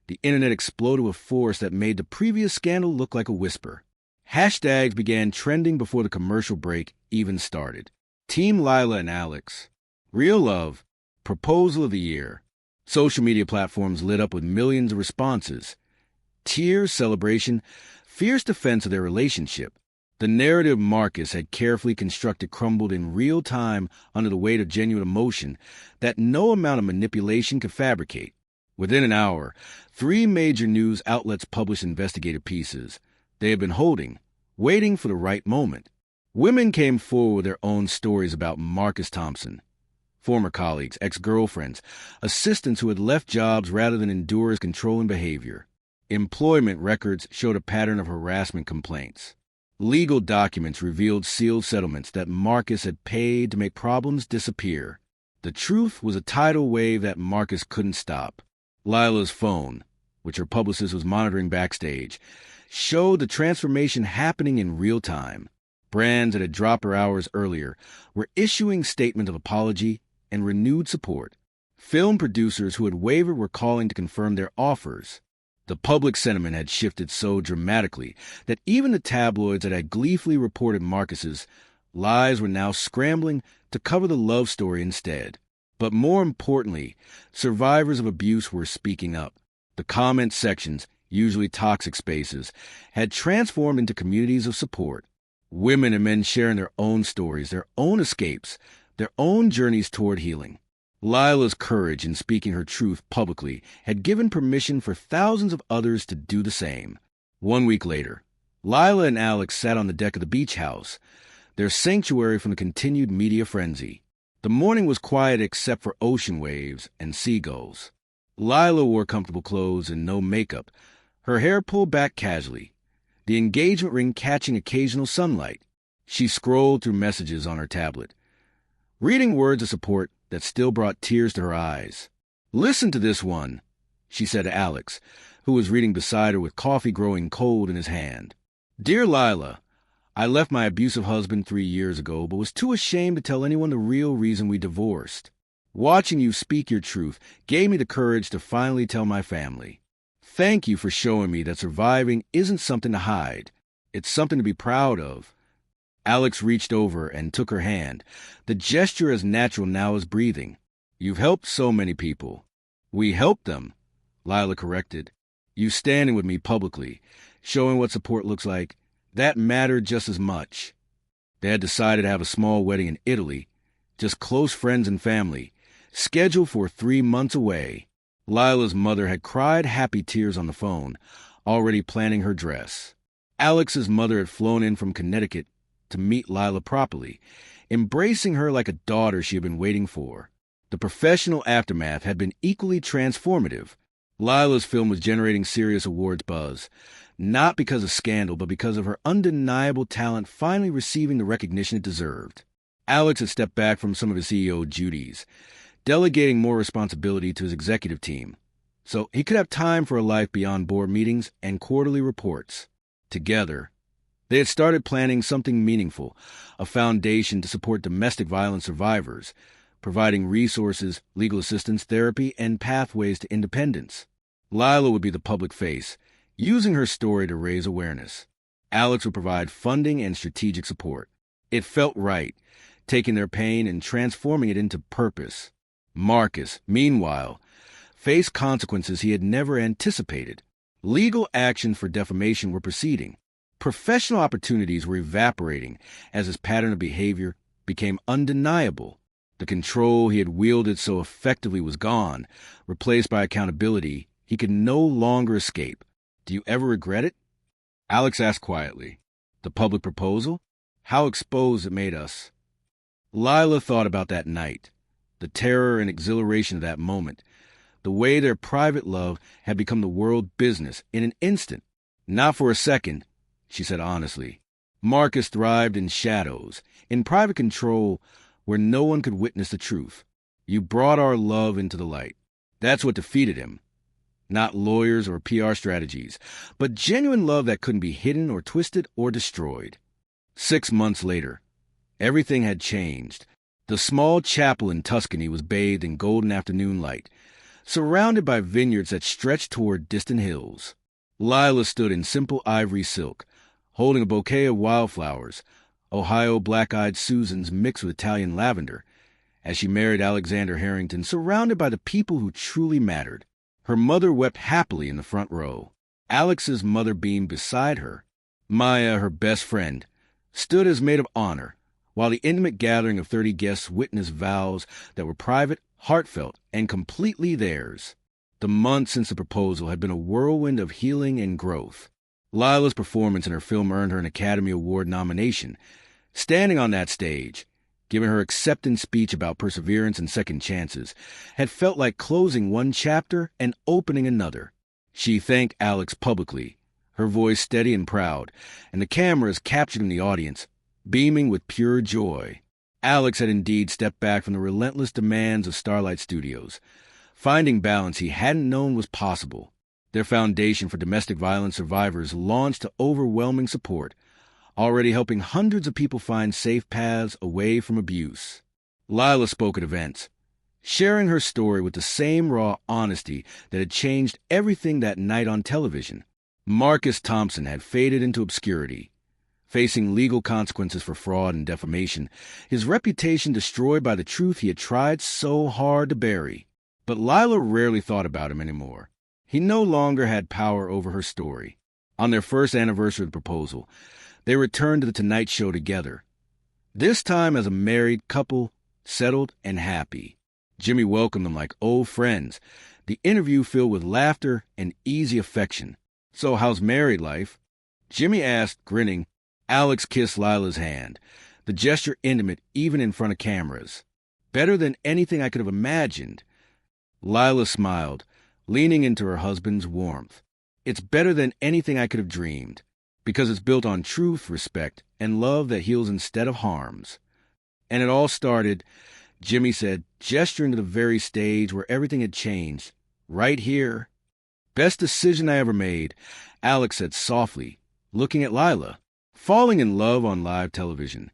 the internet exploded with force that made the previous scandal look like a whisper. Hashtags began trending before the commercial break even started. Team Lila and Alex. Real love. Proposal of the year. Social media platforms lit up with millions of responses. Tears, celebration, fierce defense of their relationship. The narrative Marcus had carefully constructed crumbled in real time under the weight of genuine emotion that no amount of manipulation could fabricate. Within an hour, 3 major news outlets published investigative pieces they had been holding, waiting for the right moment. Women came forward with their own stories about Marcus Thompson. Former colleagues, ex-girlfriends, assistants who had left jobs rather than endure his controlling behavior. Employment records showed a pattern of harassment complaints. Legal documents revealed sealed settlements that Marcus had paid to make problems disappear. The truth was a tidal wave that Marcus couldn't stop. Lila's phone, which her publicist was monitoring backstage, showed the transformation happening in real time. Brands that had dropped her hours earlier were issuing statements of apology and renewed support. Film producers who had wavered were calling to confirm their offers. The public sentiment had shifted so dramatically that even the tabloids that had gleefully reported Marcus's lies were now scrambling to cover the love story instead. But more importantly, survivors of abuse were speaking up. The comment sections, usually toxic spaces, had transformed into communities of support. Women and men sharing their own stories, their own escapes, their own journeys toward healing. Lila's courage in speaking her truth publicly had given permission for thousands of others to do the same. 1 week later, Lila and Alex sat on the deck of the beach house, their sanctuary from the continued media frenzy. The morning was quiet except for ocean waves and seagulls. Lila wore comfortable clothes and no makeup, her hair pulled back casually, the engagement ring catching occasional sunlight. She scrolled through messages on her tablet, reading words of support that still brought tears to her eyes. "Listen to this one," she said to Alex, who was reading beside her with coffee growing cold in his hand. "Dear Lila, I left my abusive husband 3 years ago, but was too ashamed to tell anyone the real reason we divorced. Watching you speak your truth gave me the courage to finally tell my family. Thank you for showing me that surviving isn't something to hide. It's something to be proud of." Alex reached over and took her hand, the gesture as natural now as breathing. "You've helped so many people." "We helped them," Lila corrected. "You standing with me publicly, showing what support looks like, that mattered just as much." They had decided to have a small wedding in Italy, just close friends and family, scheduled for 3 months away. Lila's mother had cried happy tears on the phone, already planning her dress. Alex's mother had flown in from Connecticut to meet Lila properly, embracing her like a daughter she had been waiting for. The professional aftermath had been equally transformative. Lila's film was generating serious awards buzz, not because of scandal, but because of her undeniable talent finally receiving the recognition it deserved. Alex had stepped back from some of his CEO duties, delegating more responsibility to his executive team, so he could have time for a life beyond board meetings and quarterly reports. Together, they had started planning something meaningful, a foundation to support domestic violence survivors, providing resources, legal assistance, therapy, and pathways to independence. Lila would be the public face, using her story to raise awareness. Alex would provide funding and strategic support. It felt right, taking their pain and transforming it into purpose. Marcus, meanwhile, faced consequences he had never anticipated. Legal actions for defamation were proceeding. Professional opportunities were evaporating as his pattern of behavior became undeniable. The control he had wielded so effectively was gone, replaced by accountability he could no longer escape. "Do you ever regret it?" Alex asked quietly. "The public proposal? How exposed it made us." Lila thought about that night, the terror and exhilaration of that moment, the way their private love had become the world business in an instant. "Not for a second," she said honestly. "Marcus thrived in shadows, in private control where no one could witness the truth. You brought our love into the light. That's what defeated him. Not lawyers or PR strategies, but genuine love that couldn't be hidden or twisted or destroyed." 6 months later, everything had changed. The small chapel in Tuscany was bathed in golden afternoon light, surrounded by vineyards that stretched toward distant hills. Lila stood in simple ivory silk, holding a bouquet of wildflowers, Ohio black-eyed Susans mixed with Italian lavender, as she married Alexander Harrington, surrounded by the people who truly mattered. Her mother wept happily in the front row. Alex's mother beamed beside her. Maya, her best friend, stood as maid of honor, while the intimate gathering of 30 guests witnessed vows that were private, heartfelt, and completely theirs. The months since the proposal had been a whirlwind of healing and growth. Lila's performance in her film earned her an Academy Award nomination. Standing on that stage, giving her acceptance speech about perseverance and second chances, had felt like closing one chapter and opening another. She thanked Alex publicly, her voice steady and proud, and the cameras capturing the audience, beaming with pure joy. Alex had indeed stepped back from the relentless demands of Starlight Studios, finding balance he hadn't known was possible. Their foundation for domestic violence survivors launched to overwhelming support, already helping hundreds of people find safe paths away from abuse. Lila spoke at events, sharing her story with the same raw honesty that had changed everything that night on television. Marcus Thompson had faded into obscurity, facing legal consequences for fraud and defamation, his reputation destroyed by the truth he had tried so hard to bury. But Lila rarely thought about him anymore. He no longer had power over her story. On their first anniversary of the proposal, they returned to The Tonight Show together, this time as a married couple, settled and happy. Jimmy welcomed them like old friends, the interview filled with laughter and easy affection. "So how's married life?" Jimmy asked, grinning. Alex kissed Lila's hand, the gesture intimate even in front of cameras. Better than anything I could have imagined. Lila smiled, leaning into her husband's warmth. It's better than anything I could have dreamed, because it's built on truth, respect, and love that heals instead of harms. And it all started, Jimmy said, gesturing to the very stage where everything had changed. Right here. Best decision I ever made, Alex said softly, looking at Lila. Falling in love on live television.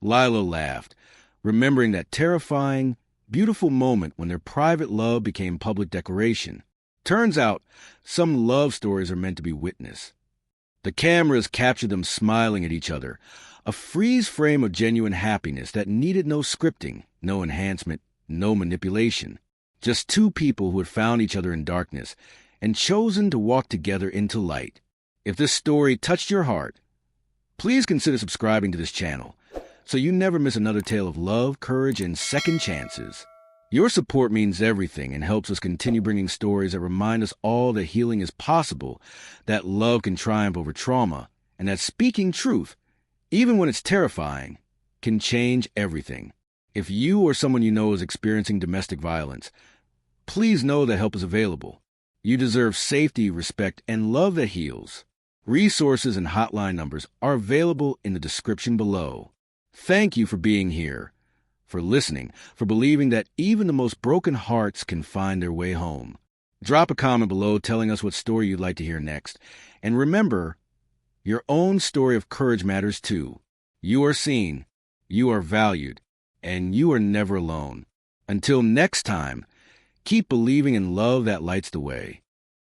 Lila laughed, remembering that terrifying, beautiful moment when their private love became public declaration. Turns out, some love stories are meant to be witnessed. The cameras captured them smiling at each other, a freeze frame of genuine happiness that needed no scripting, no enhancement, no manipulation. Just two people who had found each other in darkness and chosen to walk together into light. If this story touched your heart, please consider subscribing to this channel so you never miss another tale of love, courage, and second chances. Your support means everything and helps us continue bringing stories that remind us all that healing is possible, that love can triumph over trauma, and that speaking truth, even when it's terrifying, can change everything. If you or someone you know is experiencing domestic violence, please know that help is available. You deserve safety, respect, and love that heals. Resources and hotline numbers are available in the description below. Thank you for being here, for listening, for believing that even the most broken hearts can find their way home. Drop a comment below telling us what story you'd like to hear next. And remember, your own story of courage matters too. You are seen, you are valued, and you are never alone. Until next time, keep believing in love that lights the way.